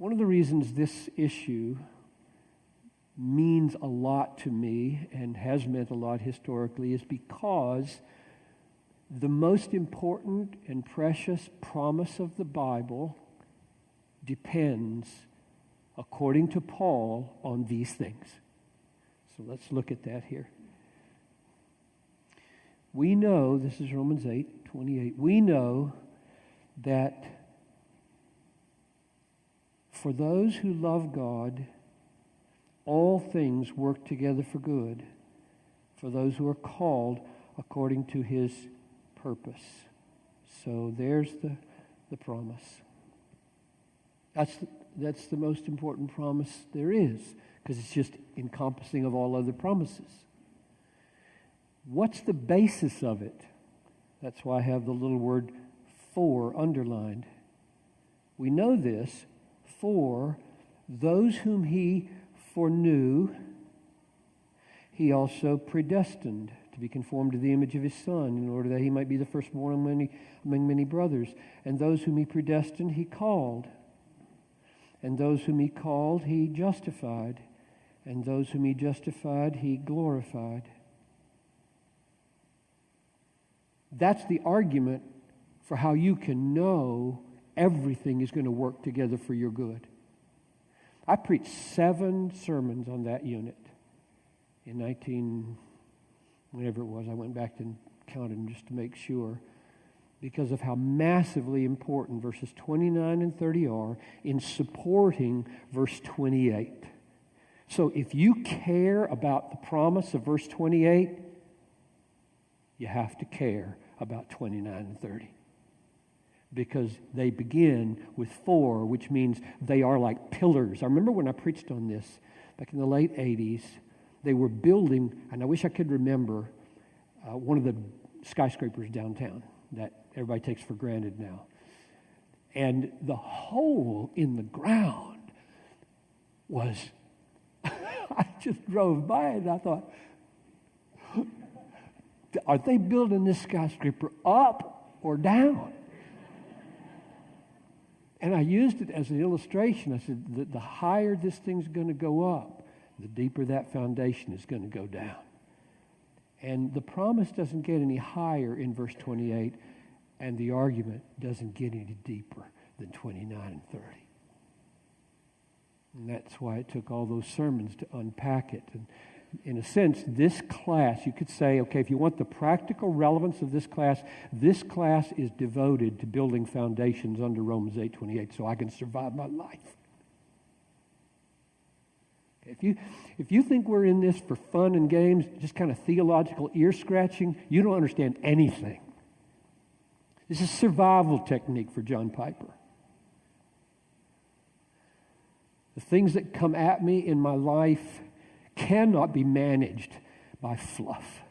One of the reasons this issue means a lot to me and has meant a lot historically is because the most important and precious promise of the Bible depends, according to Paul, on these things. So let's look at that here. We know, this is Romans 8:28, we know that for those who love God, all things work together for good, for those who are called according to His purpose. So there's the promise. That's the most important promise there is, because it's just encompassing of all other promises. What's the basis of it? That's why I have the little word "for" underlined. We know this, for those whom He foreknew, He also predestined to be conformed to the image of His Son, in order that He might be the firstborn among many brothers. And those whom He predestined, He called. And those whom He called, He justified. And those whom He justified, He glorified. That's the argument for how you can know everything is going to work together for your good. I preached 7 sermons on that unit in whenever it was. I went back and counted them just to make sure, because of how massively important verses 29 and 30 are in supporting verse 28. So if you care about the promise of verse 28, you have to care about 29 and 30. Because they begin with 4, which means they are like pillars. I remember when I preached on this back in the late 80s, they were building, and I wish I could remember, one of the skyscrapers downtown that everybody takes for granted now. And the hole in the ground was, I just drove by it and I thought, are they building this skyscraper up or down? And I used it as an illustration. I said, the higher this thing's going to go up, the deeper that foundation is going to go down. And the promise doesn't get any higher in verse 28, and the argument doesn't get any deeper than 29 and 30. And that's why it took all those sermons to unpack it. And in a sense, this class, you could say, okay, if you want the practical relevance of this class is devoted to building foundations under Romans 8:28 so I can survive my life. If you think we're in this for fun and games, just kind of theological ear scratching, you don't understand anything. This is survival technique for John Piper. The things that come at me in my life cannot be managed by fluff.